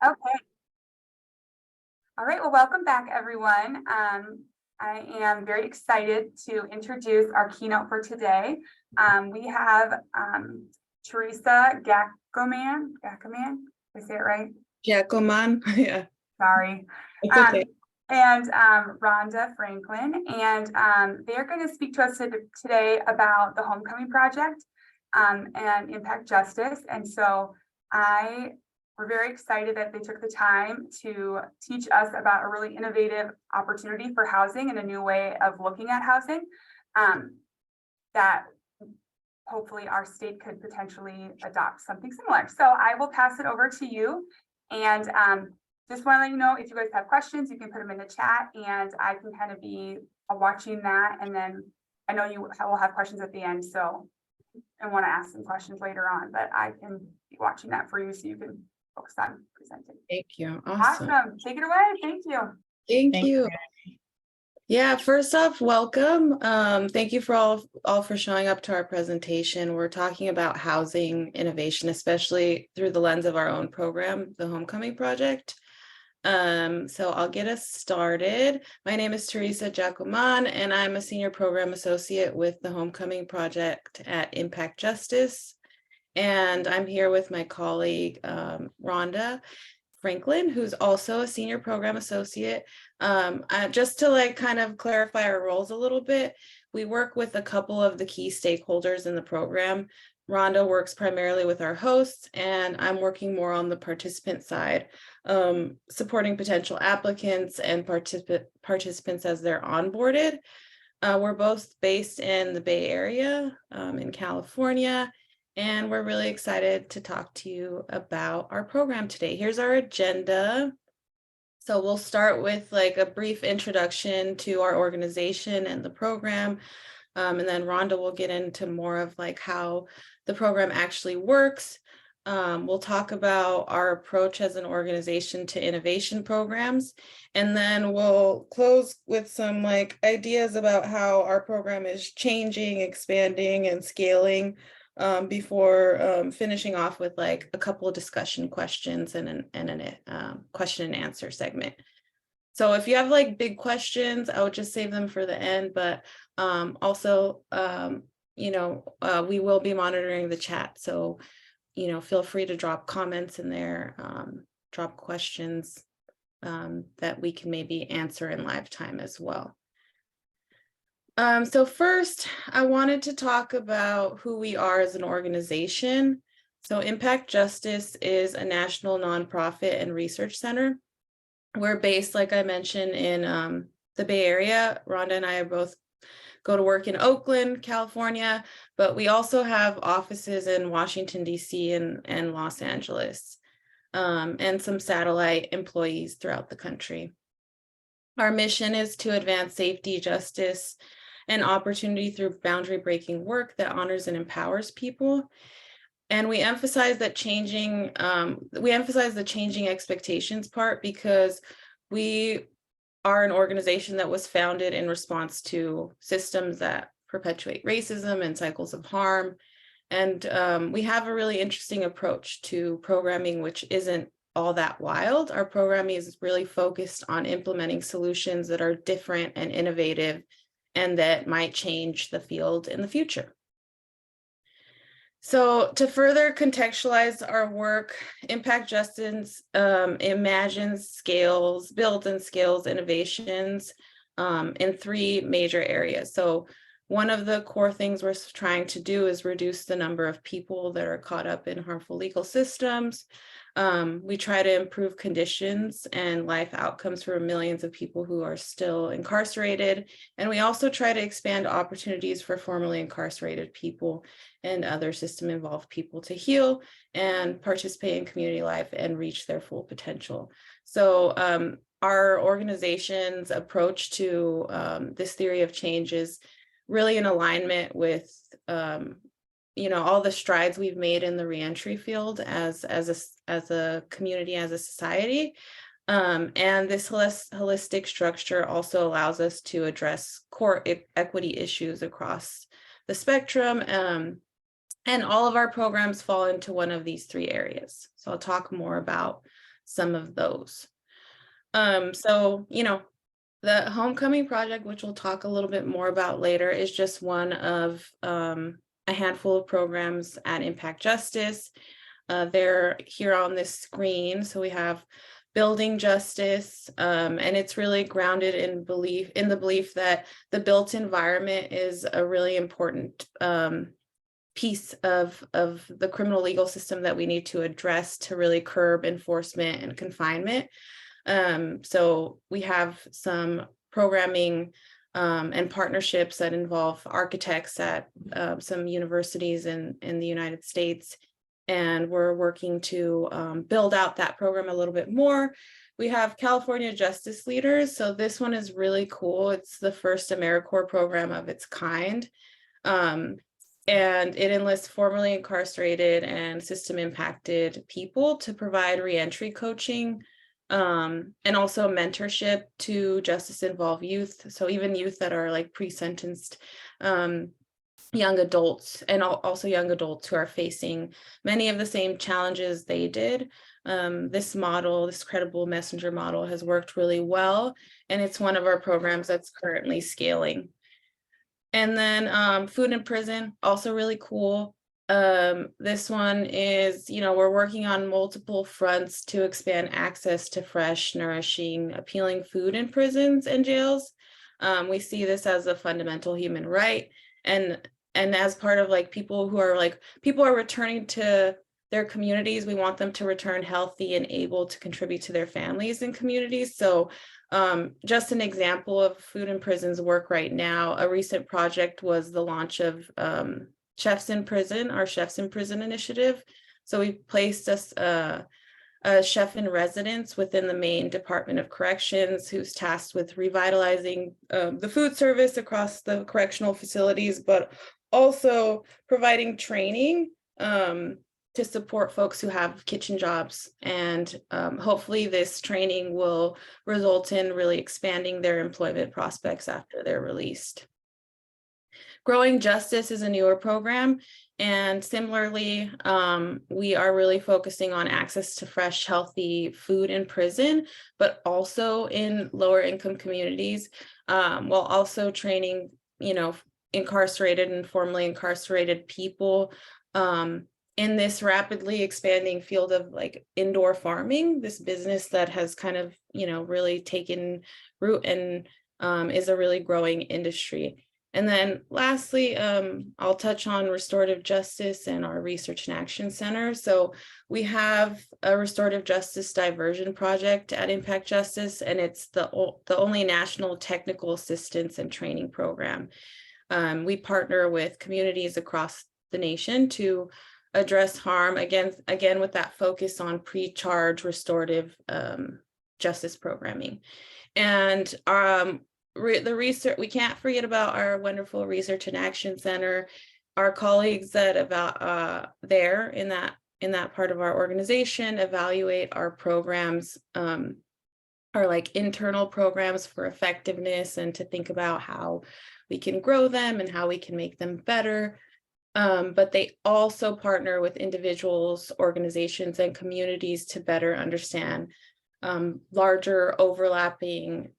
Okay. All right. Well, welcome back, everyone. I am very excited to introduce our keynote for today. We have Teresa Gackoman. Gackoman, did I say it right? Giacoman, yeah. Sorry. It's okay. And Rhonda Franklin, and they're going to speak to us today about the Homecoming Project and impact justice. And so we're very excited that they took the time to teach us about a really innovative opportunity for housing and a new way of looking at housing that hopefully our state could potentially adopt something similar. So I will pass it over to you. And just want to let you know, if you guys have questions, you can put them in the chat and I can kind of be watching that. And then I know you will have questions at the end. So I want to ask some questions later on, but I can be watching that for you so you can focus on presenting. Thank you. Awesome. Take it away. Thank you. Thank you. Yeah, first off, welcome. Thank you for all for showing up to our presentation. We're talking about housing innovation, especially through the lens of our own program, the Homecoming Project. So I'll get us started. My name is Teresa Giacoman, and I'm a senior program associate with the Homecoming Project at Impact Justice. And I'm here with my colleague, Rhonda Franklin, who's also a senior program associate. Just to kind of clarify our roles a little bit, we work with a couple of the key stakeholders in the program. Rhonda works primarily with our hosts, and I'm working more on the participant side, supporting potential applicants and participants as they're onboarded. We're both based in the Bay Area in California, and we're really excited to talk to you about our program today. Here's our agenda. So we'll start with a brief introduction to our organization and the program. And then Rhonda will get into more of how the program actually works. We'll talk about our approach as an organization to innovation programs. And then we'll close with some ideas about how our program is changing, expanding, and scaling before finishing off with a couple of discussion questions and a question and answer segment. So if you have big questions, I would just save them for the end, but also, we will be monitoring the chat. So, feel free to drop comments in there, drop questions that we can maybe answer in live time as well. So first, I wanted to talk about who we are as an organization. So Impact Justice is a national nonprofit and research center. We're based, like I mentioned, in the Bay Area. Rhonda and I both go to work in Oakland, California, but we also have offices in Washington, D.C. and Los Angeles, and some satellite employees throughout the country. Our mission is to advance safety, justice, and opportunity through boundary-breaking work that honors and empowers people. And we emphasize the changing expectations part because we are an organization that was founded in response to systems that perpetuate racism and cycles of harm. And we have a really interesting approach to programming, which isn't all that wild. Our programming is really focused on implementing solutions that are different and innovative and that might change the field in the future. So to further contextualize our work, Impact Justice imagines, scales, builds and scales innovations in three major areas. So one of the core things we're trying to do is reduce the number of people that are caught up in harmful legal systems. We try to improve conditions and life outcomes for millions of people who are still incarcerated. And we also try to expand opportunities for formerly incarcerated people and other system-involved people to heal and participate in community life and reach their full potential. So our organization's approach to this theory of change is really in alignment with all the strides we've made in the reentry field as a community, as a society. And this holistic structure also allows us to address core equity issues across the spectrum. And all of our programs fall into one of these three areas. So I'll talk more about some of those. So, the Homecoming Project, which we'll talk a little bit more about later, is just one of a handful of programs at Impact Justice. They're here on this screen. So we have Building Justice, and it's really grounded in the belief that the built environment is a really important piece of the criminal legal system that we need to address to really curb enforcement and confinement. So we have some programming and partnerships that involve architects at some universities in the United States. And we're working to build out that program a little bit more. We have California Justice Leaders. So this one is really cool. It's the first AmeriCorps program of its kind. And it enlists formerly incarcerated and system impacted people to provide reentry coaching, and also mentorship to justice involved youth. So even youth that are like pre-sentenced, young adults, and also young adults who are facing many of the same challenges they did. This model, this credible messenger model, has worked really well, and it's one of our programs that's currently scaling. And then Food in Prison, also really cool. This one is, we're working on multiple fronts to expand access to fresh, nourishing, appealing food in prisons and jails. We see this as a fundamental human right. And as part of people are returning to their communities, we want them to return healthy and able to contribute to their families and communities. So just an example of Food in Prison's work right now, a recent project was the launch of Chefs in Prison, our Chefs in Prison initiative. So we placed a chef in residence within the Maine Department of Corrections, who's tasked with revitalizing the food service across the correctional facilities, but also providing training to support folks who have kitchen jobs. And hopefully this training will result in really expanding their employment prospects after they're released. Growing Justice is a newer program, and similarly, we are really focusing on access to fresh, healthy food in prison, but also in lower income communities, while also training, incarcerated and formerly incarcerated people in this rapidly expanding field of indoor farming, this business that has kind of, really taken root and is a really growing industry. And then lastly, I'll touch on restorative justice and our Research and Action Center. So we have a restorative justice diversion project at Impact Justice, and it's the only national technical assistance and training program. We partner with communities across the nation to address harm, again with that focus on pre-charge restorative justice programming. And the research, we can't forget about our wonderful Research and Action Center. Our colleagues that there in that part of our organization evaluate our programs, our internal programs for effectiveness, and to think about how we can grow them and how we can make them better. But they also partner with individuals, organizations, and communities to better understand larger overlapping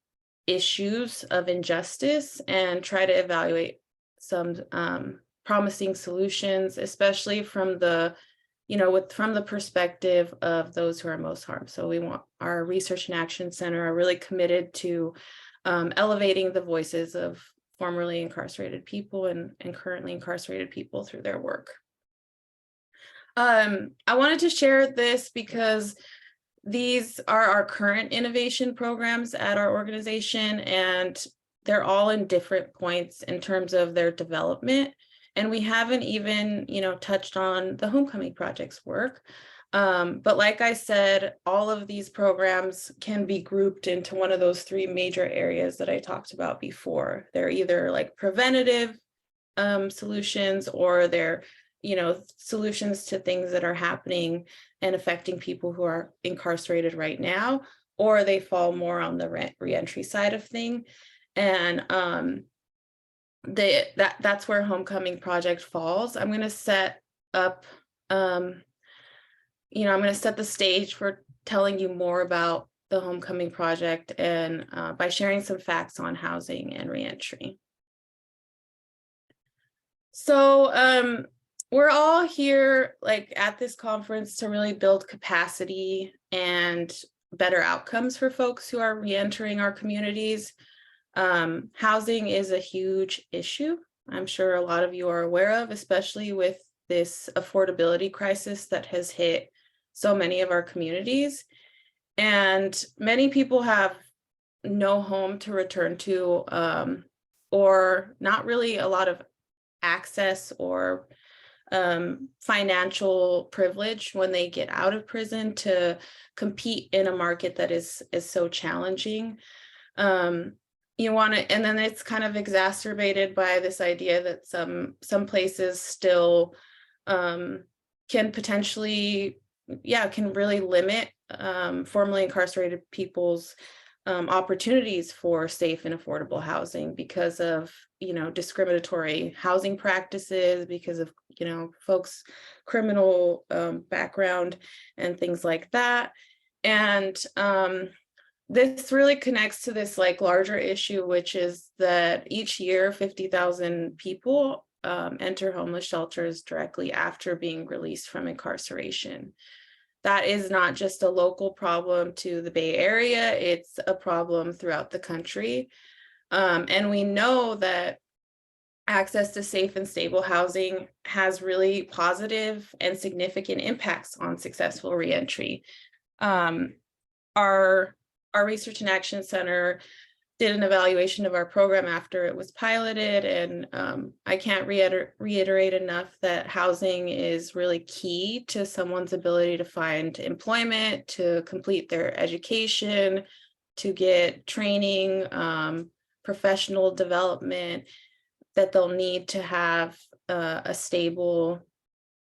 issues of injustice and try to evaluate some promising solutions, especially from the perspective of those who are most harmed. So we want our Research and Action Center are really committed to elevating the voices of formerly incarcerated people and currently incarcerated people through their work. I wanted to share this because these are our current innovation programs at our organization, and they're all in different points in terms of their development. And we haven't even, touched on the Homecoming Project's work. But like I said, all of these programs can be grouped into one of those three major areas that I talked about before. They're either preventative solutions, or they're solutions to things that are happening and affecting people who are incarcerated right now, or they fall more on the reentry side of thing. And that's where Homecoming Project falls. I'm going to set up, I'm going to set the stage for telling you more about the Homecoming Project and by sharing some facts on housing and reentry. So we're all here like at this conference to really build capacity and better outcomes for folks who are reentering our communities. Housing is a huge issue. I'm sure a lot of you are aware of, especially with this affordability crisis that has hit so many of our communities. And many people have no home to return to, or not really a lot of access or financial privilege when they get out of prison to compete in a market that is so challenging. You want to, and then it's kind of exacerbated by this idea that some places still can potentially, can really limit formerly incarcerated people's opportunities for safe and affordable housing because of, discriminatory housing practices, because of, folks' criminal background and things like that. And this really connects to this like larger issue, which is that each year 50,000 people enter homeless shelters directly after being released from incarceration. That is not just a local problem to the Bay Area, it's a problem throughout the country. And we know that access to safe and stable housing has really positive and significant impacts on successful reentry. Our Research and Action Center did an evaluation of our program after it was piloted, and I can't reiterate enough that housing is really key to someone's ability to find employment, to complete their education, to get training, professional development that they'll need to have a stable,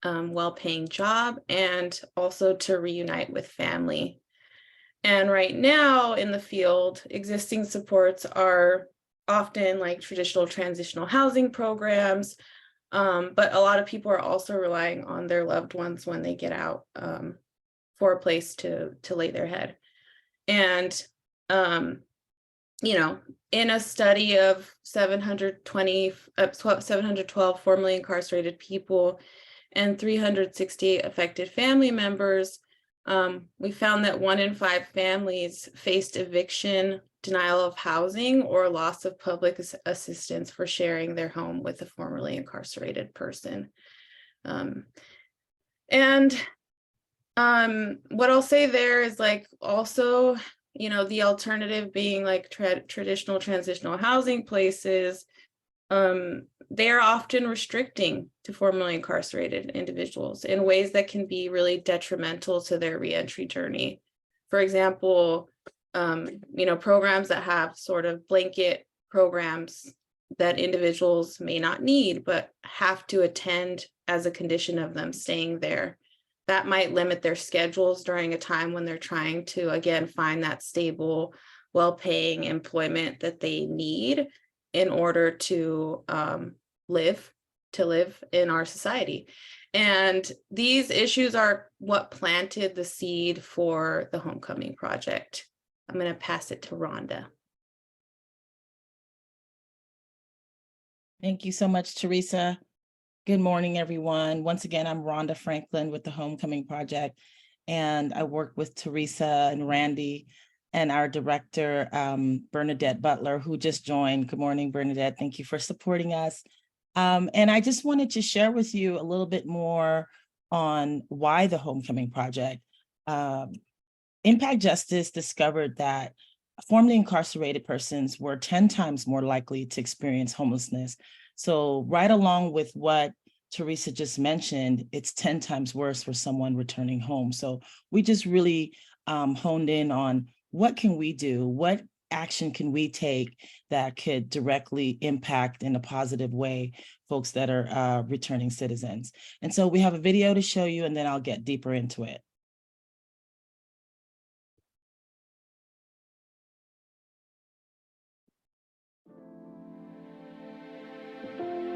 well-paying job, and also to reunite with family. And right now in the field, existing supports are often like traditional transitional housing programs, but a lot of people are also relying on their loved ones when they get out for a place to lay their head. And, in a study of 712 formerly incarcerated people and 368 affected family members, we found that 1 in 5 families faced eviction, denial of housing, or loss of public assistance for sharing their home with a formerly incarcerated person. What I'll say there is like also, the alternative being like traditional transitional housing places, they are often restricting to formerly incarcerated individuals in ways that can be really detrimental to their reentry journey. For example, programs that have sort of blanket programs that individuals may not need, but have to attend as a condition of them staying there. That might limit their schedules during a time when they're trying to, again, find that stable, well-paying employment that they need in order to live in our society. And these issues are what planted the seed for the Homecoming Project. I'm going to pass it to Rhonda. Thank you so much, Teresa. Good morning, everyone. Once again, I'm Rhonda Franklin with the Homecoming Project, and I work with Teresa and Randy and our director, Bernadette Butler, who just joined. Good morning, Bernadette. Thank you for supporting us. And I just wanted to share with you a little bit more on why the Homecoming Project. Impact Justice discovered that formerly incarcerated persons were 10 times more likely to experience homelessness. So right along with what Teresa just mentioned, it's 10 times worse for someone returning home. So we just really honed in on what can we do? What action can we take that could directly impact in a positive way folks that are returning citizens? And so we have a video to show you, and then I'll get deeper into it.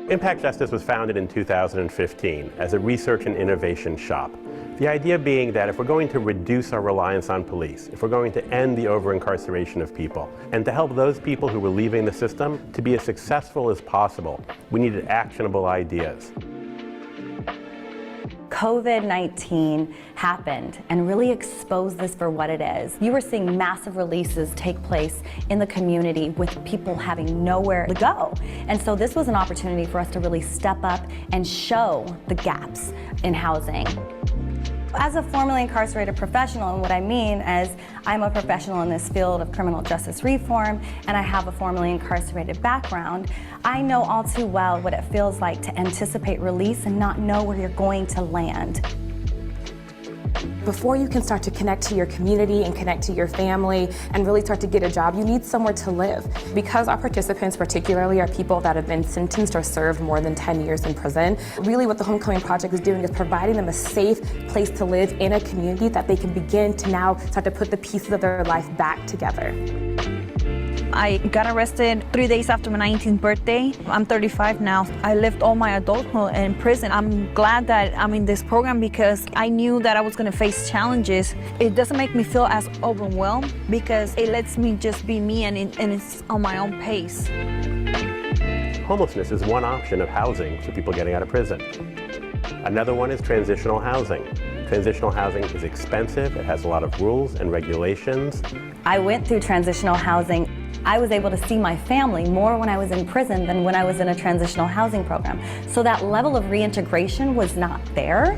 Impact Justice was founded in 2015 as a research and innovation shop. The idea being that if we're going to reduce our reliance on police, if we're going to end the over-incarceration of people, and to help those people who were leaving the system to be as successful as possible, we needed actionable ideas. COVID-19 happened and really exposed this for what it is. You were seeing massive releases take place in the community with people having nowhere to go. And so this was an opportunity for us to really step up and show the gaps in housing. As a formerly incarcerated professional, and what I mean is I'm a professional in this field of criminal justice reform, and I have a formerly incarcerated background, I know all too well what it feels like to anticipate release and not know where you're going to land. Before you can start to connect to your community and connect to your family and really start to get a job, you need somewhere to live. Because our participants particularly are people that have been sentenced or served more than 10 years in prison, really what the Homecoming Project is doing is providing them a safe place to live in a community that they can begin to now start to put the pieces of their life back together. I got arrested 3 days after my 19th birthday. I'm 35 now. I lived all my adulthood in prison. I'm glad that I'm in this program because I knew that I was going to face challenges. It doesn't make me feel as overwhelmed because it lets me just be me and it's on my own pace. Homelessness is one option of housing for people getting out of prison. Another one is transitional housing. Transitional housing is expensive. It has a lot of rules and regulations. I went through transitional housing. I was able to see my family more when I was in prison than when I was in a transitional housing program. So that level of reintegration was not there.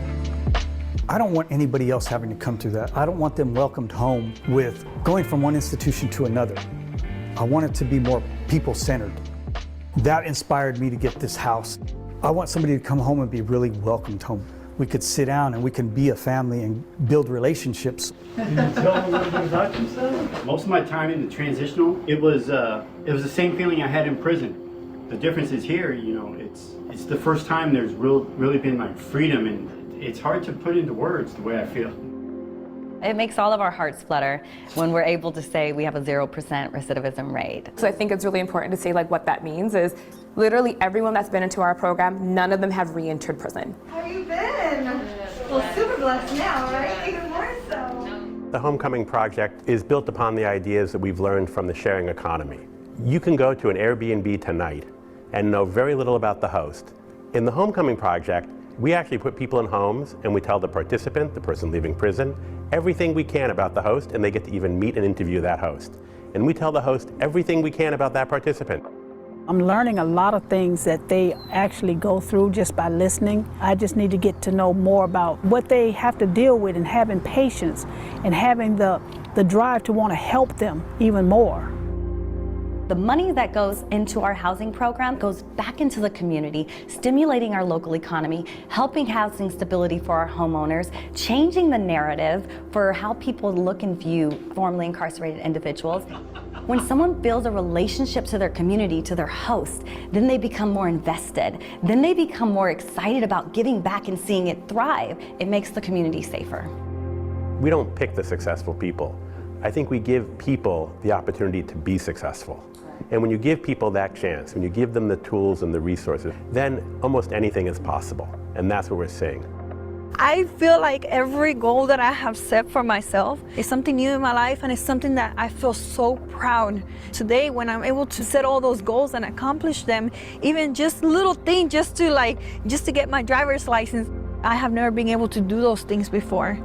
I don't want anybody else having to come through that. I don't want them welcomed home with going from one institution to another. I want it to be more people-centered. That inspired me to get this house. I want somebody to come home and be really welcomed home. We could sit down and we can be a family and build relationships. Can you tell me a little bit about yourself? Most of my time in the transitional, it was the same feeling I had in prison. The difference is here, you know, it's the first time there's really been like freedom, and it's hard to put into words the way I feel. It makes all of our hearts flutter when we're able to say we have a 0% recidivism rate. So I think it's really important to say like what that means is literally everyone that's been into our program, none of them have re-entered prison. How have you been? Well, super blessed now, right? Even more so. The Homecoming Project is built upon the ideas that we've learned from the sharing economy. You can go to an Airbnb tonight and know very little about the host. In the Homecoming Project, we actually put people in homes and we tell the participant, the person leaving prison, everything we can about the host, and they get to even meet and interview that host. And we tell the host everything we can about that participant. I'm learning a lot of things that they actually go through just by listening. I just need to get to know more about what they have to deal with and having patience and having the drive to want to help them even more. The money that goes into our housing program goes back into the community, stimulating our local economy, helping housing stability for our homeowners, changing the narrative for how people look and view formerly incarcerated individuals. When someone builds a relationship to their community, to their host, then they become more invested. Then they become more excited about giving back and seeing it thrive. It makes the community safer. We don't pick the successful people. I think we give people the opportunity to be successful. And when you give people that chance, when you give them the tools and the resources, then almost anything is possible. And that's what we're seeing. I feel like every goal that I have set for myself is something new in my life, and it's something that I feel so proud. Today, when I'm able to set all those goals and accomplish them, even just little things, just to get my driver's license, I have never been able to do those things before.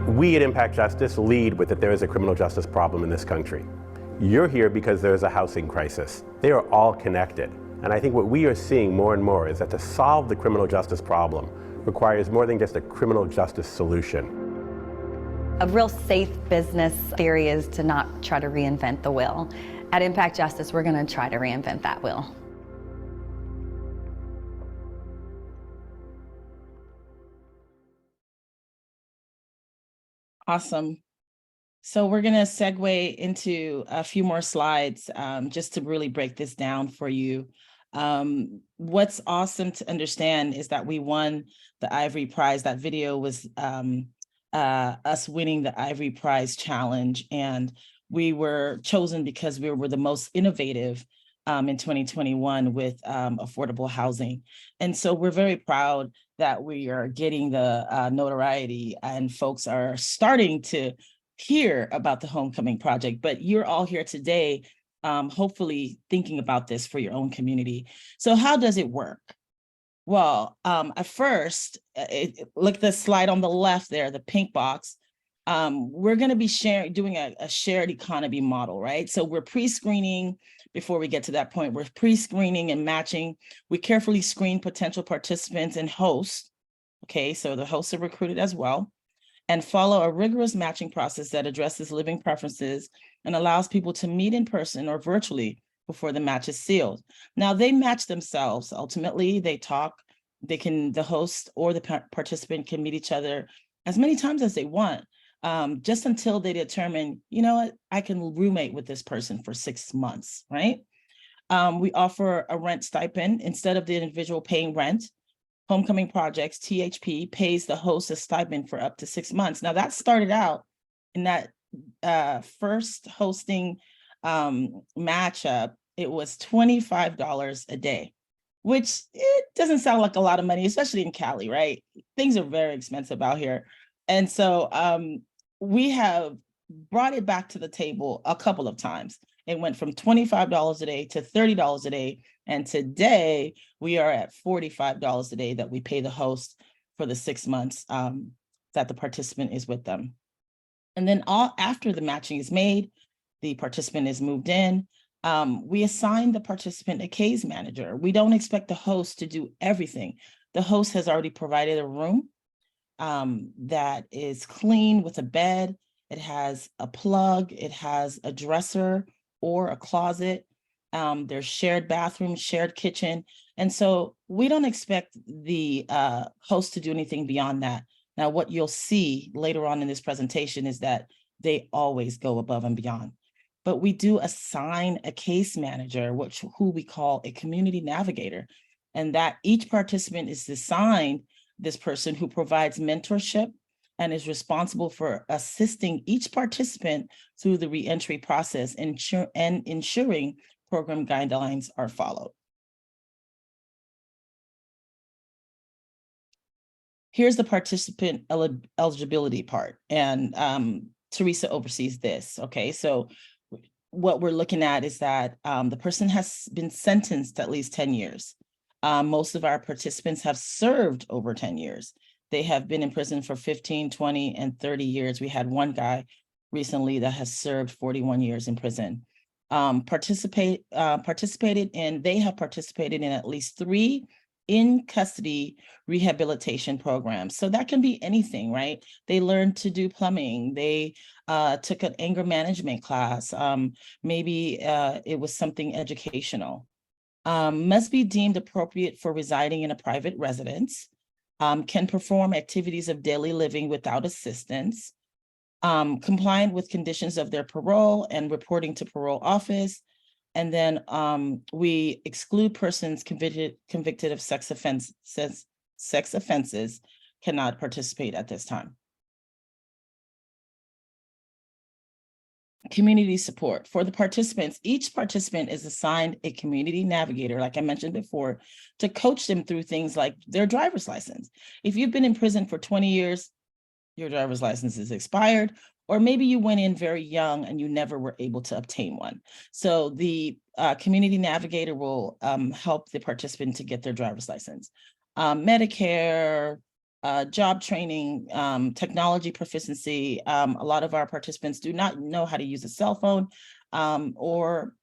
We at Impact Justice lead with that there is a criminal justice problem in this country. You're here because there is a housing crisis. They are all connected. And I think what we are seeing more and more is that to solve the criminal justice problem requires more than just a criminal justice solution. A real safe business theory is to not try to reinvent the wheel. At Impact Justice, we're going to try to reinvent that wheel. Awesome. So we're going to segue into a few more slides just to really break this down for you. What's awesome to understand is that we won the Ivory Prize. That video was us winning the Ivory Prize challenge, and we were chosen because we were the most innovative in 2021 with affordable housing. And so we're very proud that we are getting the notoriety and folks are starting to hear about the Homecoming Project, but you're all here today, hopefully thinking about this for your own community. So how does it work? Well, at first, look at the slide on the left there, the pink box. We're going to be doing a shared economy model, right? So we're pre-screening. Before we get to that point, we're pre-screening and matching. We carefully screen potential participants and hosts. Okay, so the hosts are recruited as well, and follow a rigorous matching process that addresses living preferences and allows people to meet in person or virtually before the match is sealed. Now they match themselves. Ultimately, they talk. The host or the participant can meet each other as many times as they want. Just until they determine, you know what, I can roommate with this person for 6 months, right? We offer a rent stipend instead of the individual paying rent. Homecoming Projects, THP, pays the host a stipend for up to 6 months. Now that started out in that first hosting matchup, it was $25 a day, which it doesn't sound like a lot of money, especially in Cali, right? Things are very expensive out here. And so we have brought it back to the table a couple of times. It went from $25 a day to $30 a day. And today we are at $45 a day that we pay the host for the 6 months that the participant is with them. And then after the matching is made, the participant is moved in, we assign the participant a case manager. We don't expect the host to do everything. The host has already provided a room that is clean with a bed. It has a plug, it has a dresser or a closet. There's shared bathroom, shared kitchen. And so we don't expect the host to do anything beyond that. Now, what you'll see later on in this presentation is that they always go above and beyond. But we do assign a case manager, who we call a community navigator, and that each participant is assigned this person who provides mentorship and is responsible for assisting each participant through the reentry process and ensuring program guidelines are followed. Here's the participant eligibility part, and Teresa oversees this. Okay, so what we're looking at is that the person has been sentenced at least 10 years. Most of our participants have served over 10 years. They have been in prison for 15, 20, and 30 years. We had one guy recently that has served 41 years in prison. They have participated in at least 3 in-custody rehabilitation programs. So that can be anything, right? They learned to do plumbing. They took an anger management class. Maybe it was something educational. Must be deemed appropriate for residing in a private residence. Can perform activities of daily living without assistance. Compliant with conditions of their parole and reporting to parole office. And then we exclude persons convicted of sex offenses cannot participate at this time. Community support. For the participants, each participant is assigned a community navigator, like I mentioned before, to coach them through things like their driver's license. If you've been in prison for 20 years, your driver's license is expired, or maybe you went in very young and you never were able to obtain one. So the community navigator will help the participant to get their driver's license. Medicare, job training, technology proficiency. A lot of our participants do not know how to use a cell phone or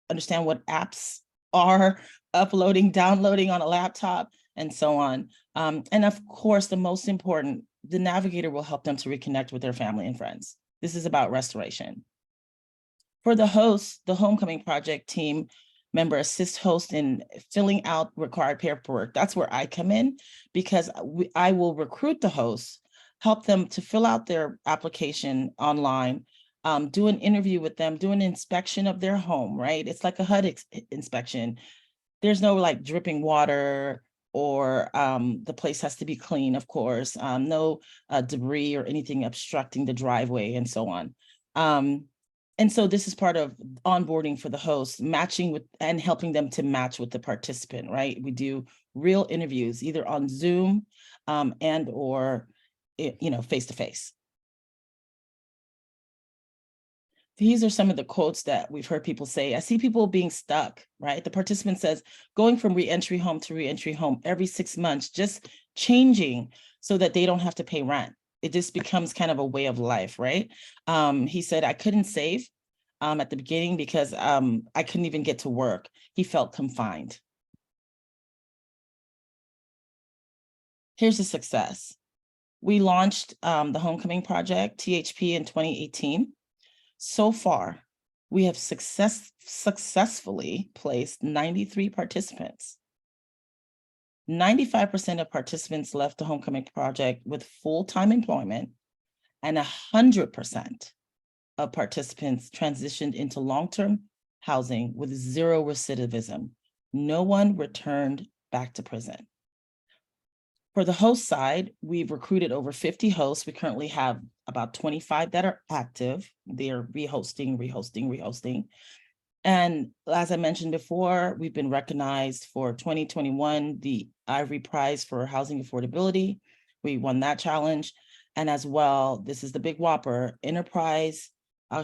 understand what apps are, uploading, downloading on a laptop, and so on. And of course, the most important, the navigator will help them to reconnect with their family and friends. This is about restoration. For the host, the Homecoming Project team member assists host in filling out required paperwork. That's where I come in, because I will recruit the hosts, help them to fill out their application online, do an interview with them, do an inspection of their home, right? It's like a HUD inspection. There's no like dripping water, or the place has to be clean, of course, no debris or anything obstructing the driveway and so on. And And so this is part of onboarding for the host, matching with and helping them to match with the participant, right? We do real interviews, either on Zoom and or, face-to-face. These are some of the quotes that we've heard people say. I see people being stuck, right? The participant says, going from reentry home to reentry home every 6 months, just changing so that they don't have to pay rent. It just becomes kind of a way of life, right? He said, I couldn't save at the beginning because I couldn't even get to work. He felt confined. Here's the success. We launched the Homecoming Project, THP, in 2018. So far, we have successfully placed 93 participants. 95% of participants left the Homecoming Project with full-time employment, and 100% of participants transitioned into long-term housing with zero recidivism. No one returned back to prison. For the host side, we've recruited over 50 hosts. We currently have about 25 that are active. They're rehosting. And as I mentioned before, we've been recognized for 2021, the Ivory Prize for Housing Affordability. We won that challenge. And as well, this is the big whopper, Enterprise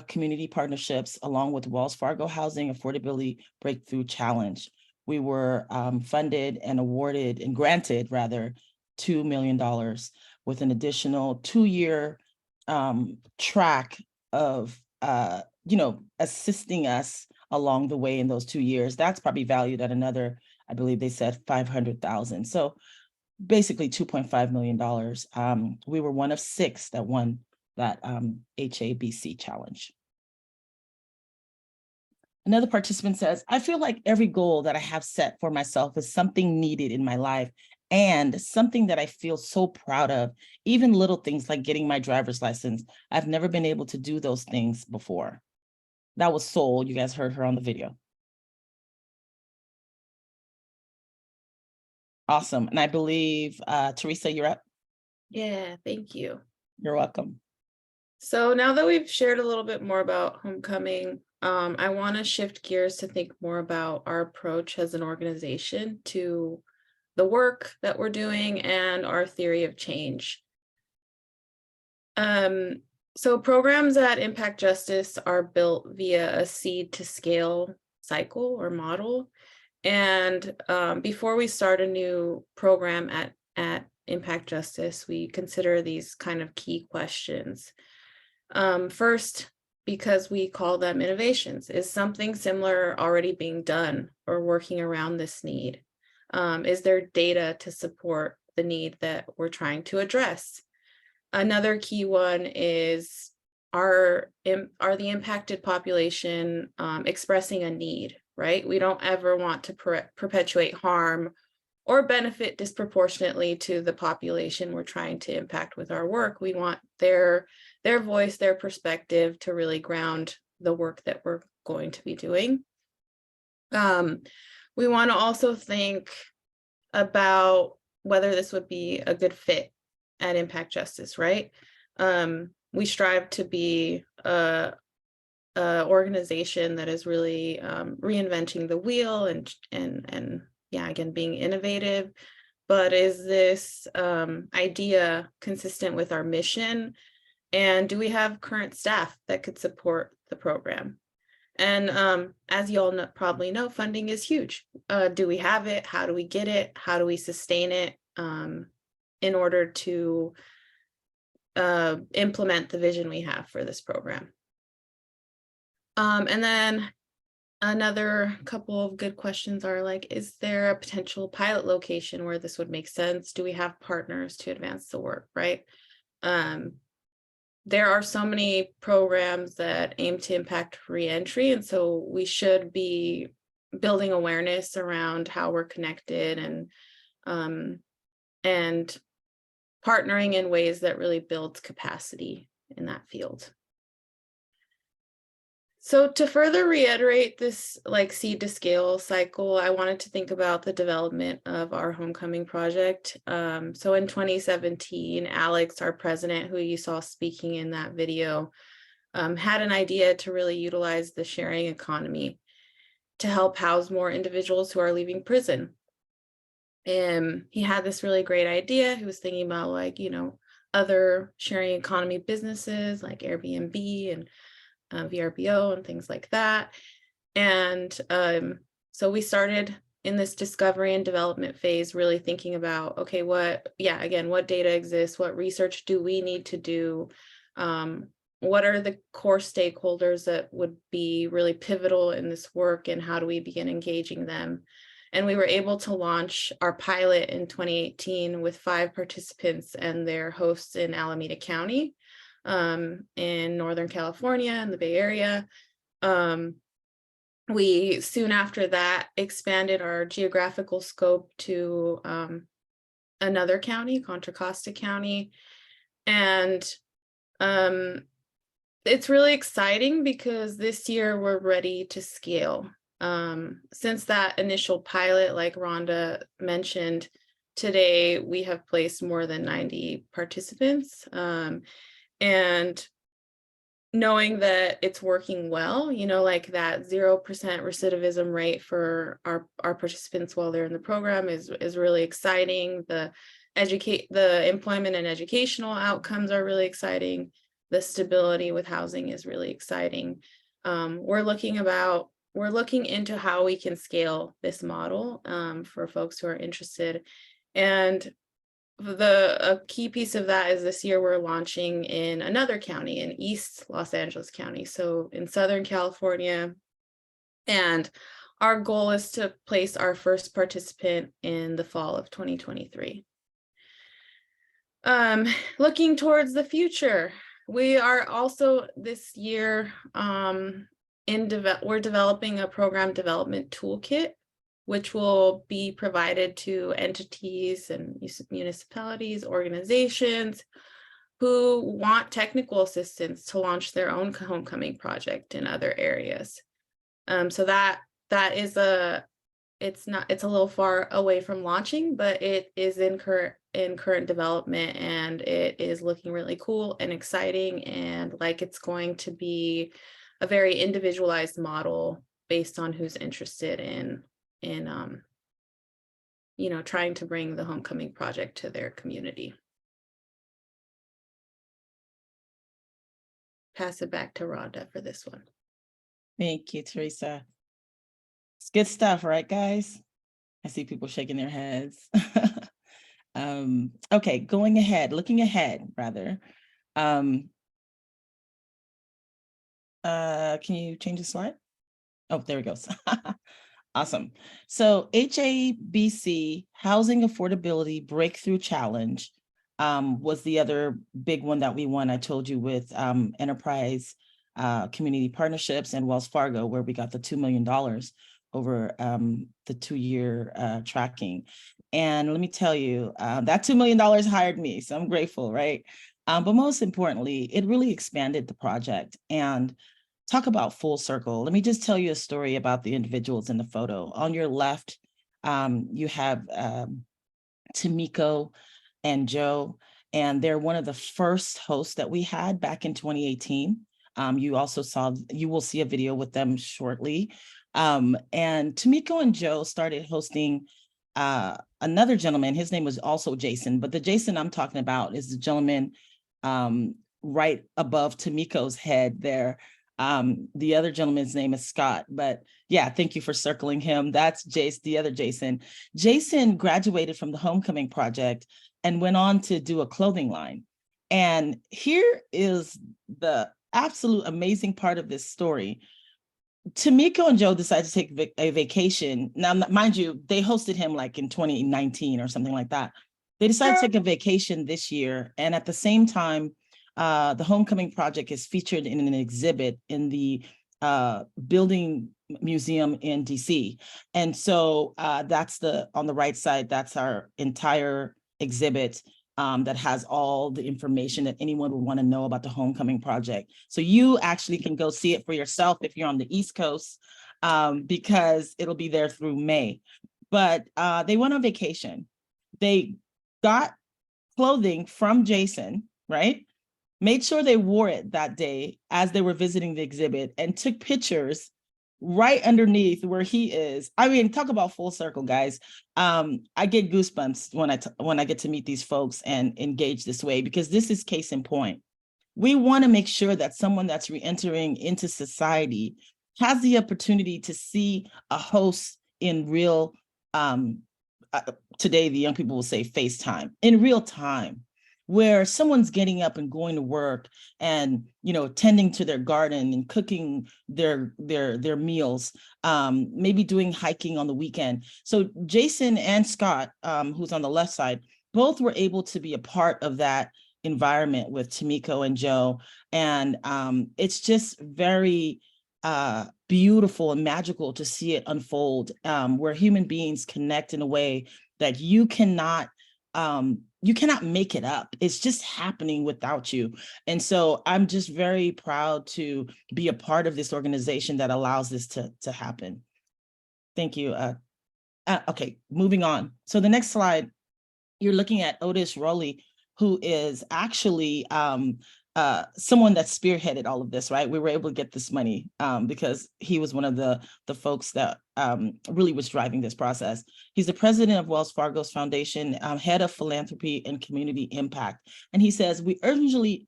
Community Partnerships, along with Wells Fargo Housing Affordability Breakthrough Challenge. We were funded and awarded and granted, rather, $2 million with an additional 2-year track of, assisting us along the way in those 2 years. That's probably valued at another, I believe they said 500,000. So basically $2.5 million. We were one of 6 that won that HABC challenge. Another participant says, I feel like every goal that I have set for myself is something needed in my life and something that I feel so proud of, even little things like getting my driver's license. I've never been able to do those things before. That was Soul. You guys heard her on the video. Awesome. And I believe, Teresa, you're up. Yeah, thank you. You're welcome. So now that we've shared a little bit more about Homecoming, I want to shift gears to think more about our approach as an organization to the work that we're doing and our theory of change. So programs that impact justice are built via a seed to scale cycle or model. And before we start a new program at Impact Justice, we consider these kind of key questions. First, because we call them innovations, is something similar already being done or working around this need? Is there data to support the need that we're trying to address? Another key one is, are the impacted population expressing a need, right? We don't ever want to perpetuate harm or benefit disproportionately to the population we're trying to impact with our work. We want their voice, their perspective to really ground the work that we're going to be doing. We want to also think about whether this would be a good fit at Impact Justice, right? We strive to be a organization that is really reinventing the wheel and yeah, again, being innovative. But is this idea consistent with our mission? And do we have current staff that could support the program? And as you all probably know, funding is huge. Do we have it? How do we get it? How do we sustain it in order to implement the vision we have for this program? And then another couple of good questions are like, is there a potential pilot location where this would make sense? Do we have partners to advance the work, right? There are so many programs that aim to impact reentry, and so we should be building awareness around how we're connected and partnering in ways that really builds capacity in that field. So to further reiterate this like seed to scale cycle, I wanted to think about the development of our Homecoming project. So in 2017, Alex, our president, who you saw speaking in that video, had an idea to really utilize the sharing economy to help house more individuals who are leaving prison. He had this really great idea. He was thinking about, like, other sharing economy businesses like Airbnb and VRBO and things like that. And so we started in this discovery and development phase, really thinking about, okay, what data exists? What research do we need to do? What are the core stakeholders that would be really pivotal in this work, and how do we begin engaging them? And we were able to launch our pilot in 2018 with 5 participants and their hosts in Alameda County, in Northern California and the Bay Area. We soon after that expanded our geographical scope to another county, Contra Costa County. And it's really exciting because this year we're ready to scale. Since that initial pilot, like Rhonda mentioned, today we have placed more than 90 participants. And knowing that it's working well, like that 0% recidivism rate for our participants while they're in the program is really exciting. The employment and educational outcomes are really exciting. The stability with housing is really exciting. We're looking into how we can scale this model for folks who are interested. And a key piece of that is this year we're launching in another county, in East Los Angeles County, so in Southern California. And our goal is to place our first participant in the fall of 2023. Looking towards the future, we are also this year we're developing a program development toolkit, which will be provided to entities and municipalities, organizations who want technical assistance to launch their own homecoming project in other areas. So that is it's a little far away from launching, but it is in current development, and it is looking really cool and exciting, and like it's going to be a very individualized model based on who's interested in trying to bring the homecoming project to their community. Pass it back to Rhonda for this one. Thank you, Teresa. It's good stuff, right, guys? I see people shaking their heads. Okay, looking ahead, rather. Can you change the slide? Oh, there it goes. Awesome. So HABC Housing Affordability Breakthrough Challenge was the other big one that we won, I told you, with Enterprise Community Partnerships and Wells Fargo, where we got the $2 million over the 2-year tracking. And let me tell you, that $2 million hired me, so I'm grateful, right? But most importantly, it really expanded the project. And talk about full circle. Let me just tell you a story about the individuals in the photo. On your left, you have Tamiko and Joe, and they're one of the first hosts that we had back in 2018. You will see a video with them shortly. And Tamiko and Joe started hosting another gentleman. His name was also Jason, but the Jason I'm talking about is the gentleman right above Tamiko's head there. The other gentleman's name is Scott, but yeah, thank you for circling him. That's the other Jason. Jason graduated from the Homecoming Project and went on to do a clothing line. And here is the absolute amazing part of this story. Tamiko and Joe decided to take a vacation. Now, mind you, they hosted him like in 2019 or something like that. They decided to take a vacation this year. And at the same time, the Homecoming Project is featured in an exhibit in the Building Museum in DC. And so that's on the right side, that's our entire exhibit that has all the information that anyone would want to know about the Homecoming Project. So you actually can go see it for yourself if you're on the East Coast, because it'll be there through May. But they went on vacation. They got clothing from Jason, right? made sure they wore it that day as they were visiting the exhibit and took pictures right underneath where he is. I mean, talk about full circle, guys. I get goosebumps when I get to meet these folks and engage this way, because this is case in point. We want to make sure that someone that's reentering into society has the opportunity to see a host in real, today the young people will say FaceTime, in real time, where someone's getting up and going to work and, you know, tending to their garden and cooking their meals, maybe doing hiking on the weekend. So Jason and Scott, who's on the left side, both were able to be a part of that environment with Tamiko and Joe. And it's just very beautiful and magical to see it unfold, where human beings connect in a way that you cannot make it up. It's just happening without you. And so I'm just very proud to be a part of this organization that allows this to happen. Thank you. Okay, moving on. So the next slide, you're looking at Otis Rowley, who is actually someone that spearheaded all of this, right? We were able to get this money because he was one of the folks that really was driving this process. He's the president of Wells Fargo's foundation, head of philanthropy and community impact. And he says, we urgently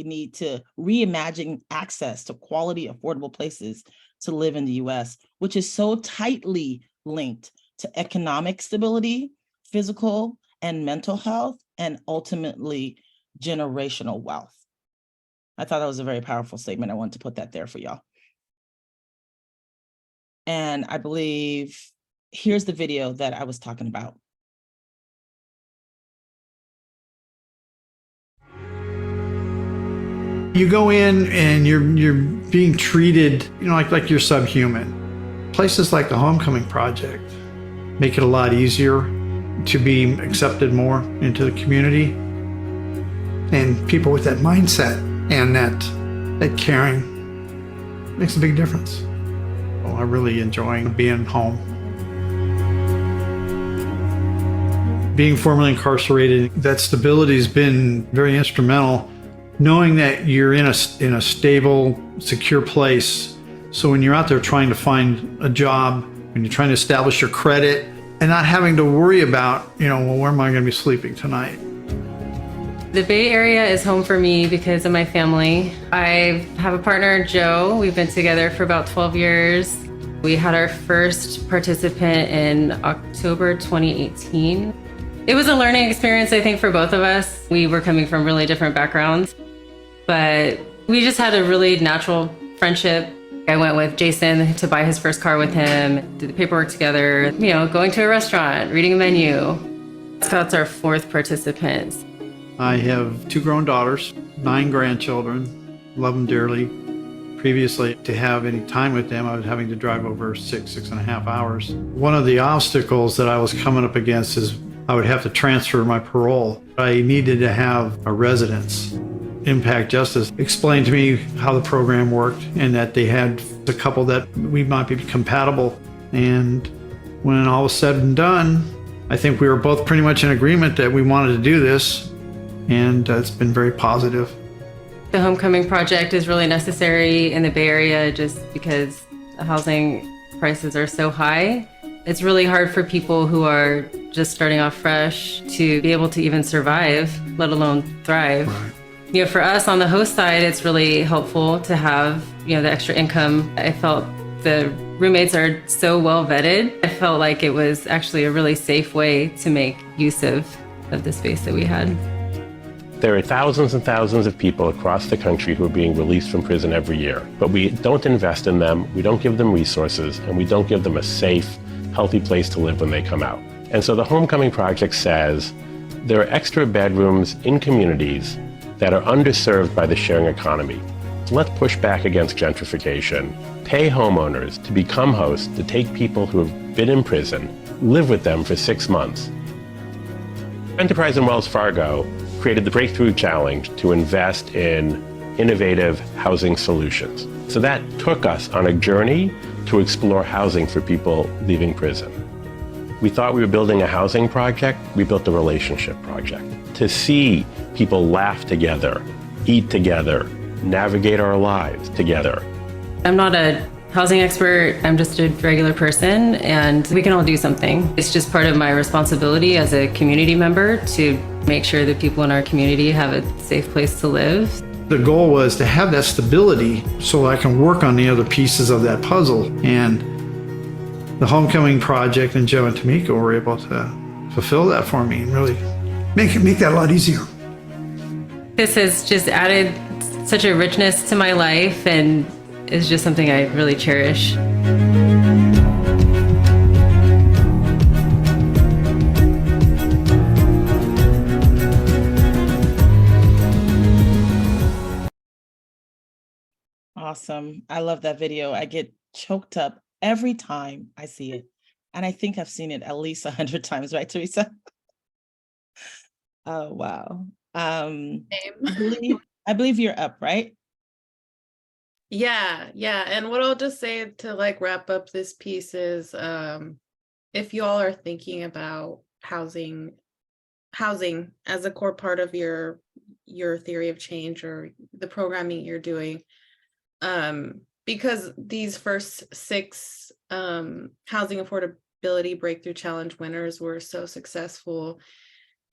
need to reimagine access to quality, affordable places to live in the US, which is so tightly linked to economic stability, physical and mental health, and ultimately generational wealth. I thought that was a very powerful statement. I wanted to put that there for y'all. And I believe here's the video that I was talking about. You go in and you're being treated, you know, like you're subhuman. Places like the Homecoming Project make it a lot easier to be accepted more into the community. And people with that mindset and that caring makes a big difference. Well, I'm really enjoying being home. Being formerly incarcerated, that stability has been very instrumental. Knowing that you're in a stable, secure place. So when you're out there trying to find a job, when you're trying to establish your credit, and not having to worry about, you know, well, where am I going to be sleeping tonight? The Bay Area is home for me because of my family. I have a partner, Joe. We've been together for about 12 years. We had our first participant in October 2018. It was a learning experience, I think, for both of us. We were coming from really different backgrounds, but we just had a really natural friendship. I went with Jason to buy his first car with him, did the paperwork together, you know, going to a restaurant, reading a menu. Scott's our fourth participant. I have 2 grown daughters, 9 grandchildren, love them dearly. Previously, to have any time with them, I was having to drive over 6.5 hours. One of the obstacles that I was coming up against is I would have to transfer my parole. I needed to have a residence. Impact Justice explained to me how the program worked and that they had a couple that we might be compatible. And when all was said and done, I think we were both pretty much in agreement that we wanted to do this, and it's been very positive. The Homecoming Project is really necessary in the Bay Area just because the housing prices are so high. It's really hard for people who are just starting off fresh to be able to even survive, let alone thrive. Right. You know, for us on the host side, it's really helpful to have, you know, the extra income. I felt the roommates are so well vetted. I felt like it was actually a really safe way to make use of the space that we had. There are thousands and thousands of people across the country who are being released from prison every year, but we don't invest in them, we don't give them resources, and we don't give them a safe, healthy place to live when they come out. And so the Homecoming Project says there are extra bedrooms in communities that are underserved by the sharing economy. So let's push back against gentrification, pay homeowners to become hosts, to take people who have been in prison, live with them for 6 months. Enterprise and Wells Fargo created the Breakthrough Challenge to invest in innovative housing solutions. So that took us on a journey to explore housing for people leaving prison. We thought we were building a housing project, we built a relationship project. To see people laugh together eat together, navigate our lives together. I'm not a housing expert, I'm just a regular person, and we can all do something. It's just part of my responsibility as a community member to make sure that people in our community have a safe place to live. The goal was to have that stability so I can work on the other pieces of that puzzle. And the Homecoming Project and Joe and Tamika were able to fulfill that for me and really make that a lot easier. This has just added such a richness to my life and is just something I really cherish. Awesome. I love that video. I get choked up every time I see it. And I think I've seen it at least 100 times, right, Teresa? Oh, wow. I believe you're up, right? Yeah. And what I'll just say to like wrap up this piece is if you all are thinking about housing as a core part of your theory of change or the programming you're doing, because these first 6 housing affordability breakthrough challenge winners were so successful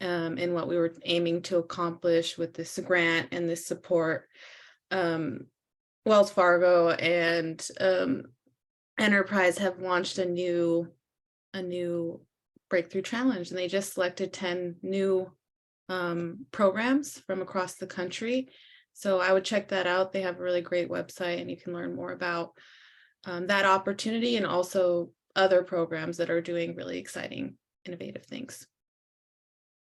in what we were aiming to accomplish with this grant and this support. Wells Fargo and Enterprise have launched a new breakthrough challenge, and they just selected 10 new programs from across the country. So I would check that out. They have a really great website, and you can learn more about that opportunity and also other programs that are doing really exciting, innovative things.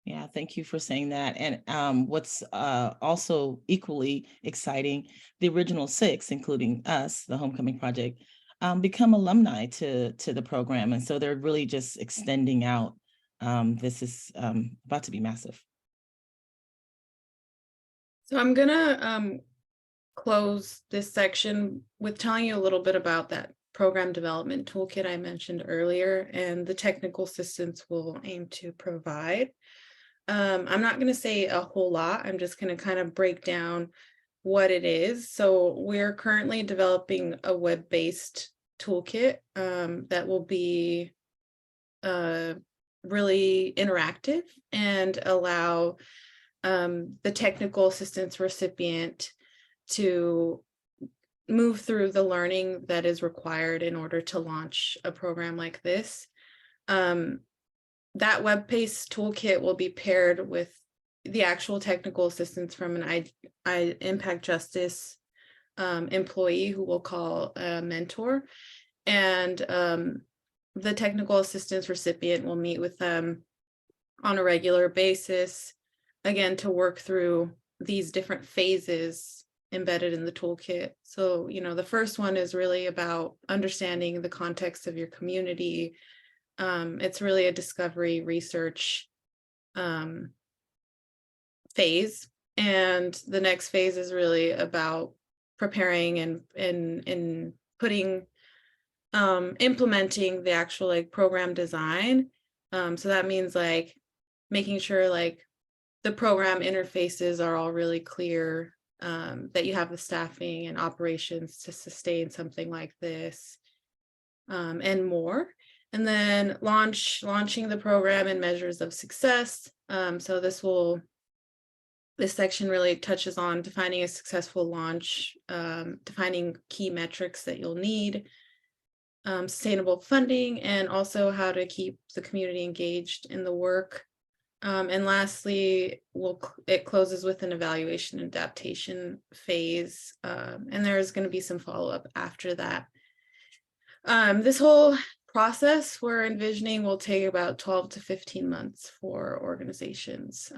Yeah, thank you for saying that. And what's also equally exciting, the original 6, including us, the Homecoming Project, become alumni to the program. And so they're really just extending out. This is about to be massive. So I'm gonna close this section with telling you a little bit about that program development toolkit I mentioned earlier and the technical assistance we'll aim to provide. I'm not going to say a whole lot. I'm just going to kind of break down what it is. So we're currently developing a web-based toolkit that will be really interactive and allow the technical assistance recipient to move through the learning that is required in order to launch a program like this. That web-based toolkit will be paired with the actual technical assistance from an impact justice employee who we'll call a mentor. And the technical assistance recipient will meet with them on a regular basis, again, to work through these different phases embedded in the toolkit. So, the first one is really about understanding the context of your community. It's really a discovery research phase. And the next phase is really about preparing and putting, implementing the actual program design. So that means making sure the program interfaces are all really clear, that you have the staffing and operations to sustain something like this, and more. And then launching the program and measures of success. So this section really touches on defining a successful launch, defining key metrics that you'll need, sustainable funding, and also how to keep the community engaged in the work. And lastly, it closes with an evaluation and adaptation phase. And there's going to be some follow-up after that. This whole process we're envisioning will take about 12 to 15 months for organizations.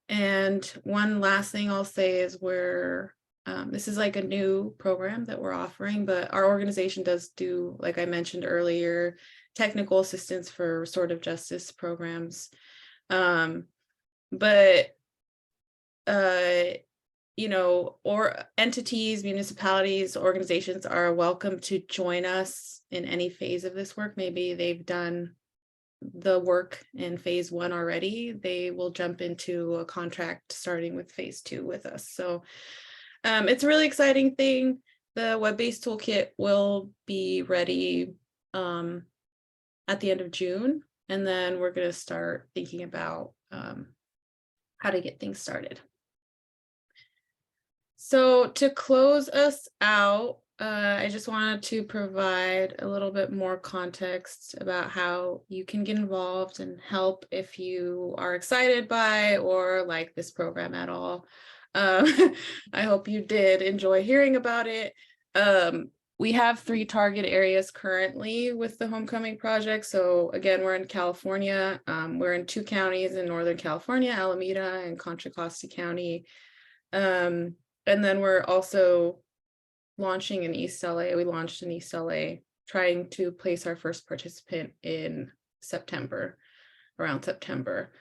And one last thing I'll say is this is a new program that we're offering, but our organization does do, like I mentioned earlier, technical assistance for restorative justice programs. Or entities, municipalities, organizations are welcome to join us in any phase of this work. Maybe they've done the work in phase 1 already, they will jump into a contract starting with phase 2 with us. So it's a really exciting thing. The web-based toolkit will be ready at the end of June, and then we're going to start thinking about how to get things started. So to close us out, I just wanted to provide a little bit more context about how you can get involved and help if you are excited by or like this program at all. I hope you did enjoy hearing about it. We have 3 target areas currently with the Homecoming Project. So again, we're in California. We're in 2 counties in Northern California, Alameda and Contra Costa County. And then we're also launching in East LA. We launched in East LA, trying to place our first participant in September, around September.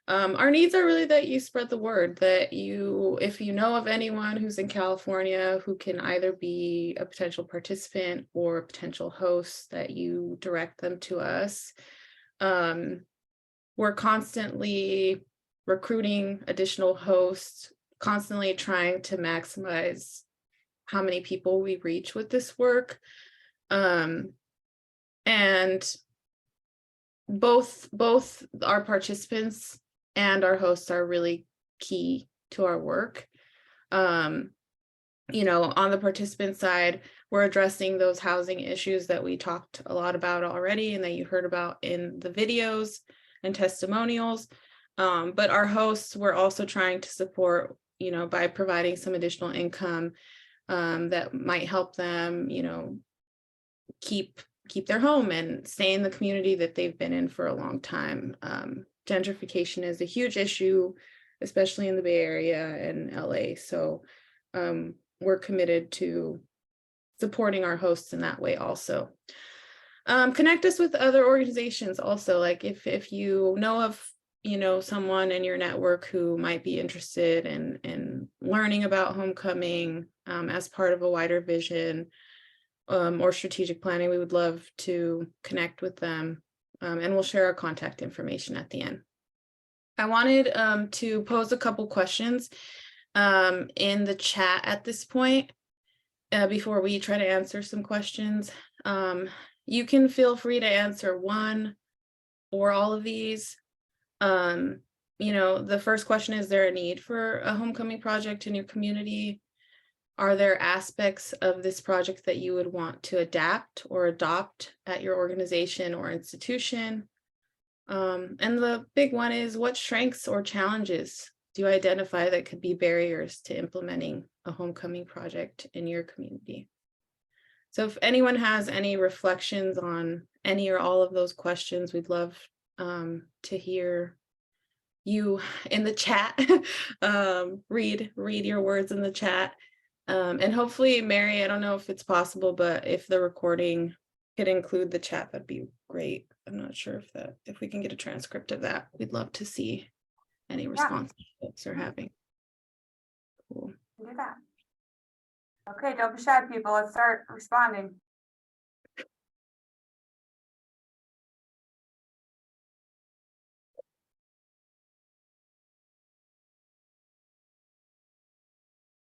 Our needs are really that you spread the word, that if you know of anyone who's in California who can either be a potential participant or a potential host, that you direct them to us. We're constantly recruiting additional hosts, constantly trying to maximize how many people we reach with this work. And both our participants and our hosts are really key to our work. On the participant side, we're addressing those housing issues that we talked a lot about already and that you heard about in the videos and testimonials. But our hosts, we're also trying to support, by providing some additional income that might help them, keep their home and stay in the community that they've been in for a long time. Gentrification is a huge issue, especially in the Bay Area and LA. So we're committed to supporting our hosts in that way also. Connect us with other organizations also, like if you know of someone in your network who might be interested in learning about Homecoming as part of a wider vision or strategic planning, we would love to connect with them, and we'll share our contact information at the end. I wanted to pose a couple questions in the chat at this point before we try to answer some questions. You can feel free to answer one or all of these. The first question, is there a need for a Homecoming project in your community? Are there aspects of this project that you would want to adapt or adopt at your organization or institution? And the big one is, what strengths or challenges do you identify that could be barriers to implementing a Homecoming project in your community? So if anyone has any reflections on any or all of those questions, we'd love to hear you in the chat. Read your words in the chat. And hopefully, Mary, I don't know if it's possible, but if the recording could include the chat, that'd be great. I'm not sure if we can get a transcript of that. We'd love to see any responses folks are having. Cool. Do that. Okay, don't be shy, people. Let's start responding.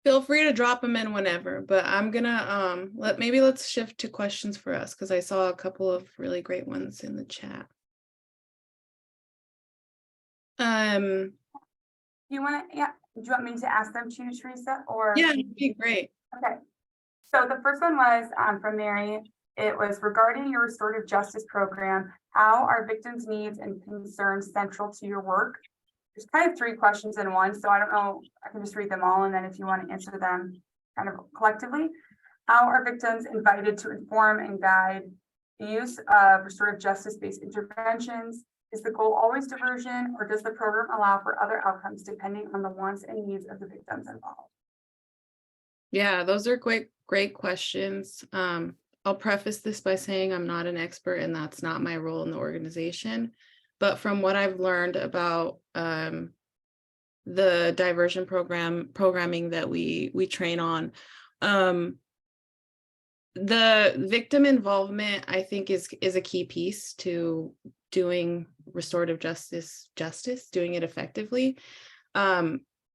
Feel free to drop them in whenever, but I'm gonna let's shift to questions for us, because I saw a couple of really great ones in the chat. Do you want me to ask them to you, Teresa? Or yeah, it'd be great. Okay. So the first one was from Mary. It was regarding your restorative justice program. How are victims' needs and concerns central to your work? There's kind of 3 questions in one, so I don't know, I can just read them all, and then if you want to answer them kind of collectively. How are victims invited to inform and guide the use of restorative justice-based interventions? Is the goal always diversion, or does the program allow for other outcomes depending on the wants and needs of the victims involved? Yeah, those are great questions. I'll preface this by saying I'm not an expert, and that's not my role in the organization. But from what I've learned about the diversion programming that we train on, the victim involvement, I think, is a key piece to doing restorative justice, doing it effectively.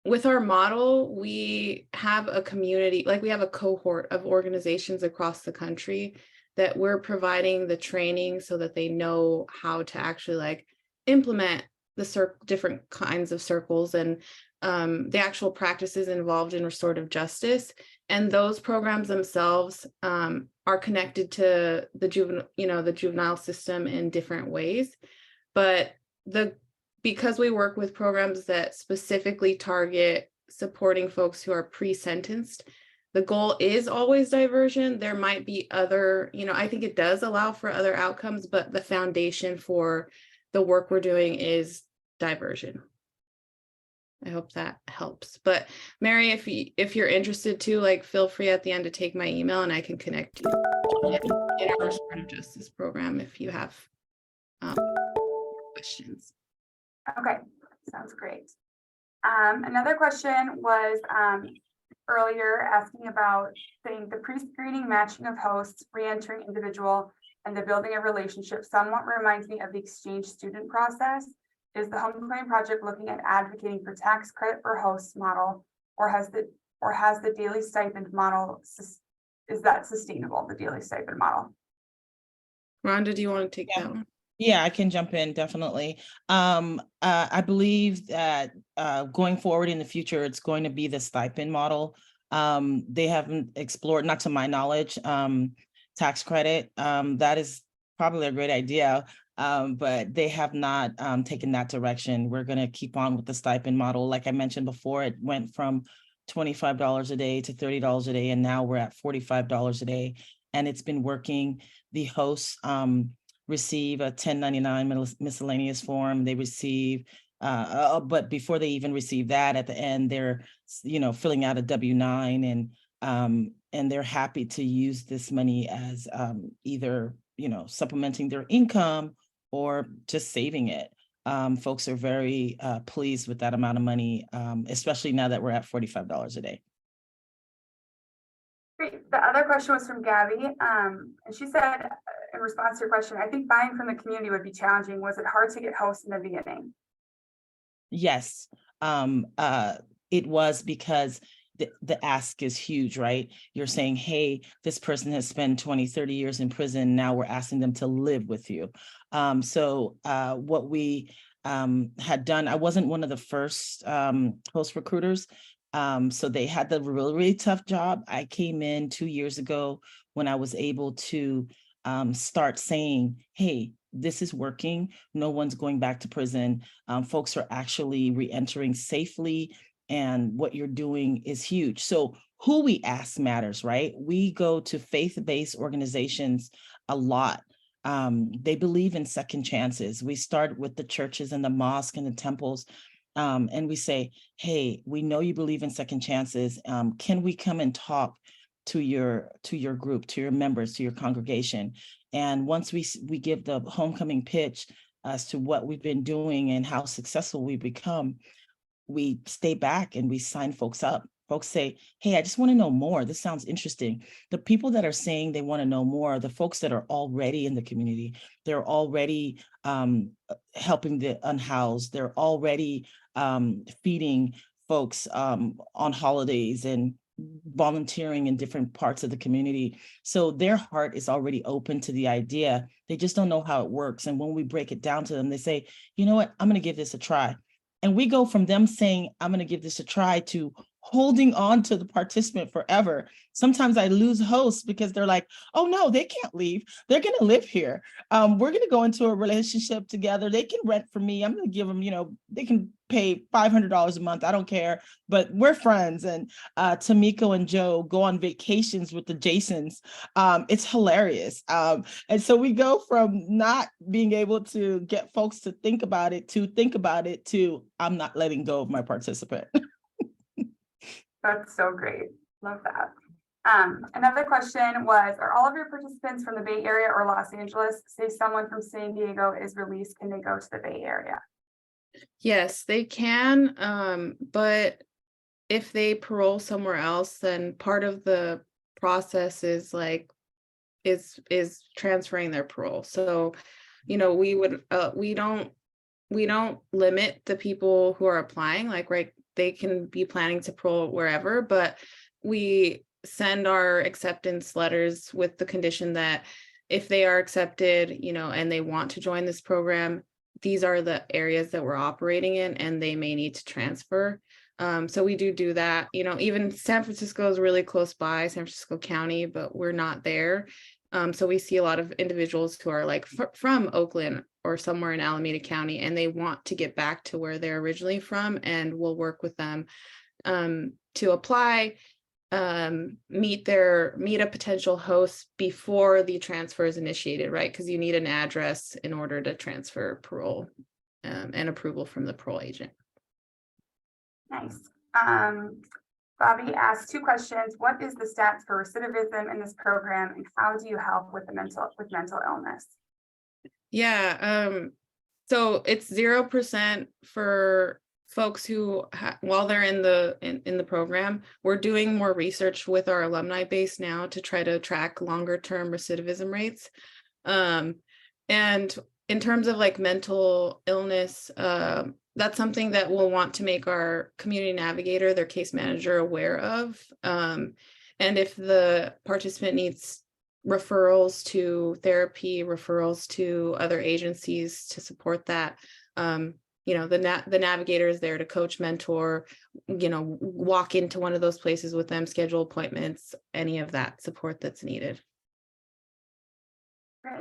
With our model, we have a community, like we have a cohort of organizations across the country that we're providing the training so that they know how to actually like implement the different kinds of circles and the actual practices involved in restorative justice. And those programs themselves are connected to the juvenile system in different ways. But because we work with programs that specifically target supporting folks who are pre-sentenced, the goal is always diversion. There might be other, I think it does allow for other outcomes, but the foundation for the work we're doing is diversion. I hope that helps. But Mary, if you're interested to, like, feel free at the end to take my email and I can connect you in our restorative justice program if you have questions. Okay, sounds great. Another question was earlier asking about the pre-screening matching of hosts, re-entering individual, and the building of relationships somewhat reminds me of the exchange student process. Is the Homecoming Project looking at advocating for tax credit for hosts model, or has the daily stipend model, is that sustainable, the daily stipend model? Rhonda, do you want to take that one? Yeah, I can jump in, definitely. I believe that going forward in the future, it's going to be the stipend model. They haven't explored, not to my knowledge, tax credit. That is probably a great idea, but they have not taken that direction. We're going to keep on with the stipend model. Like I mentioned before, it went from $25 a day to $30 a day, and now we're at $45 a day, and it's been working. The hosts receive a 1099 miscellaneous form. They receive, but before they even receive that, at the end, they're, filling out a W-9, and they're happy to use this money as either, supplementing their income or just saving it. Folks are very pleased with that amount of money, especially now that we're at $45 a day. Great. The other question was from Gabby, and she said, in response to your question, I think buying from the community would be challenging. Was it hard to get hosts in the beginning? Yes, it was, because the ask is huge, right? You're saying, hey, this person has spent 20, 30 years in prison. Now we're asking them to live with you. So what we had done, I wasn't one of the first host recruiters. So they had the really tough job. I came in 2 years ago when I was able to start saying, hey, this is working. No one's going back to prison. Folks are actually re-entering safely, and what you're doing is huge. So who we ask matters, right? We go to faith-based organizations a lot. They believe in second chances. We start with the churches and the mosque and the temples. And we say, hey, we know you believe in second chances. Can we come and talk to your group, to your members, to your congregation? And once we give the homecoming pitch as to what we've been doing and how successful we've become, we stay back and we sign folks up. Folks say, hey, I just want to know more. This sounds interesting. The people that are saying they want to know more are the folks that are already in the community. They're already helping the unhoused. They're already feeding folks on holidays and volunteering in different parts of the community. So their heart is already open to the idea. They just don't know how it works. And when we break it down to them, they say, you know what, I'm going to give this a try. And we go from them saying, I'm going to give this a try, to holding on to the participant forever. Sometimes I lose hosts because they're like, oh no, they can't leave. They're going to live here. We're going to go into a relationship together. They can rent for me. I'm going to give them, they can pay $500 a month. I don't care, but we're friends. And Tamiko and Joe go on vacations with the Jasons. It's hilarious. And so we go from not being able to get folks to think about it to I'm not letting go of my participant. That's so great. Love that. Another question was, are all of your participants from the Bay Area or Los Angeles? Say someone from San Diego is released, can they go to the Bay Area? Yes, they can. But if they parole somewhere else, then part of the process is like is transferring their parole. So, you know, we don't limit the people who are applying, like, right, they can be planning to parole wherever, but we send our acceptance letters with the condition that if they are accepted, you know, and they want to join this program, these are the areas that we're operating in, and they may need to transfer. So we do that. You know, even San Francisco is really close by, San Francisco County, but we're not there. So we see a lot of individuals who are like from Oakland or somewhere in Alameda County, and they want to get back to where they're originally from, and we'll work with them to apply, meet a potential host before the transfer is initiated, right? Because you need an address in order to transfer parole and approval from the parole agent. Nice. Bobby asked 2 questions. What is the stats for recidivism in this program, and how do you help with mental illness? Yeah, so it's 0% for folks who, while they're in the program. We're doing more research with our alumni base now to try to track longer term recidivism rates. And in terms of like mental illness, that's something that we'll want to make our community navigator, their case manager, aware of. And if the participant needs referrals to therapy, referrals to other agencies to support that, you know, the navigator is there to coach, mentor, you know, walk into one of those places with them, schedule appointments, any of that support that's needed.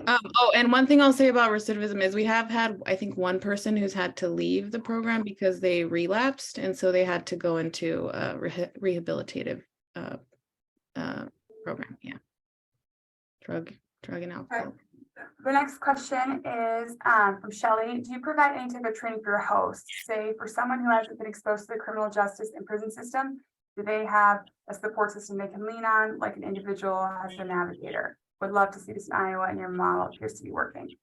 Oh, and one thing I'll say about recidivism is we have had, I think, one person who's had to leave the program because they relapsed, and so they had to go into a rehabilitative program. Yeah, drug and alcohol. The next question is from Shelley. Do you provide any type of training for your hosts? Say for someone who hasn't been exposed to the criminal justice and prison system, do they have a support system they can lean on, like an individual has a navigator? Would love to see this in Iowa, and your model appears to be working.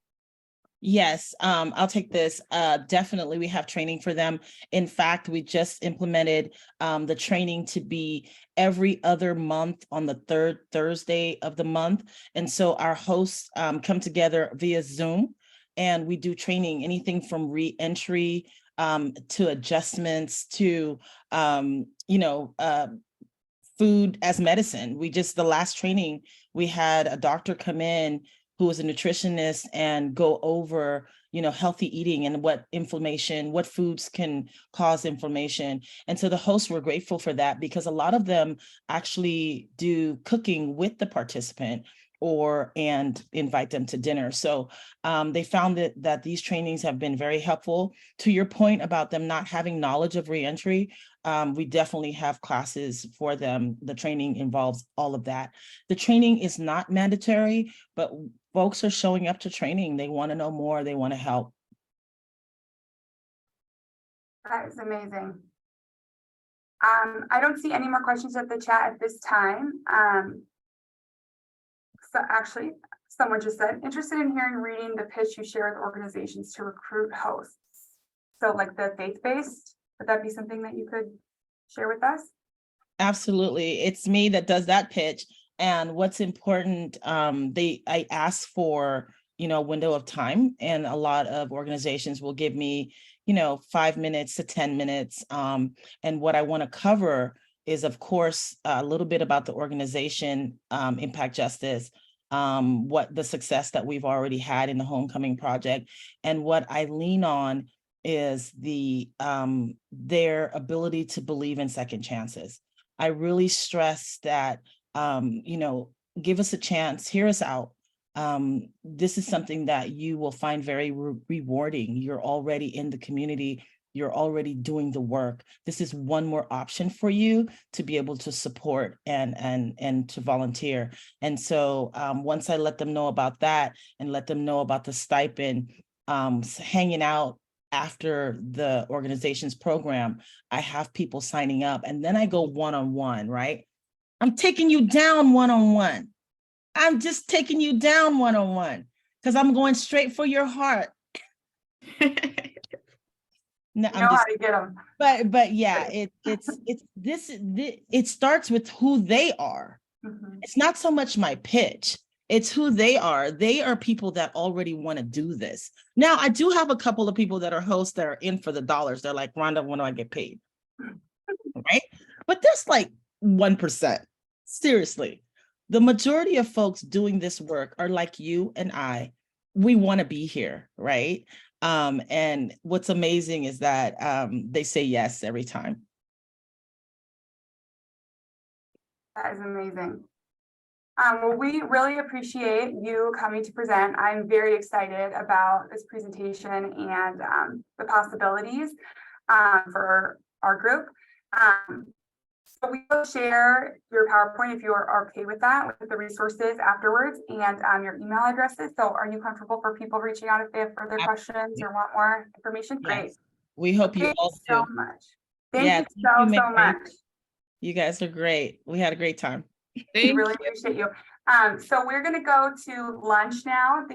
Yes, I'll take this. Definitely, we have training for them. In fact, we just implemented the training to be every other month on the 3rd Thursday of the month. And so our hosts come together via Zoom, and we do training, anything from reentry to adjustments to, food as medicine. The last training, we had a doctor come in who was a nutritionist and go over, healthy eating and what foods can cause inflammation. And so the hosts were grateful for that, because a lot of them actually do cooking with the participant and invite them to dinner. So they found that these trainings have been very helpful. To your point about them not having knowledge of reentry, we definitely have classes for them. The training involves all of that. The training is not mandatory, but folks are showing up to training. They want to know more. They want to help. That is amazing. I don't see any more questions at the chat at this time. So actually, someone just said, interested in hearing reading the pitch you share with organizations to recruit hosts. So like the faith-based, would that be something that you could share with us? Absolutely. It's me that does that pitch. And what's important, I ask for, window of time, and a lot of organizations will give me, 5 minutes to 10 minutes. And what I want to cover is, of course, a little bit about the organization, Impact Justice, what the success that we've already had in the Homecoming Project. And what I lean on is their ability to believe in second chances. I really stress that, give us a chance, hear us out. This is something that you will find very rewarding. You're already in the community. You're already doing the work. This is one more option for you to be able to support and to volunteer. And so once I let them know about that and let them know about the stipend, hanging out after the organization's program, I have people signing up, and then I go one-on-one, right? I'm taking you down one-on-one. I'm just taking you down one-on-one because I'm going straight for your heart. No, you know how to get them. But yeah, it starts with who they are. Mm-hmm. It's not so much my pitch. It's who they are. They are people that already want to do this. Now, I do have a couple of people that are hosts that are in for the dollars. They're like, Rhonda, when do I get paid? Right? But that's like 1%. Seriously. The majority of folks doing this work are like you and I. We want to be here, right? And what's amazing is that they say yes every time. That is amazing. Well, we really appreciate you coming to present. I'm very excited about this presentation and the possibilities for our group. So we will share your PowerPoint if you are okay with that, with the resources afterwards, and your email addresses. So are you comfortable for people reaching out if they have further questions or want more information? Yes. Great. We hope you all do. Thank you so much. Thank you so much. You guys are great. We had a great time. We really appreciate you. So we're going to go to lunch now.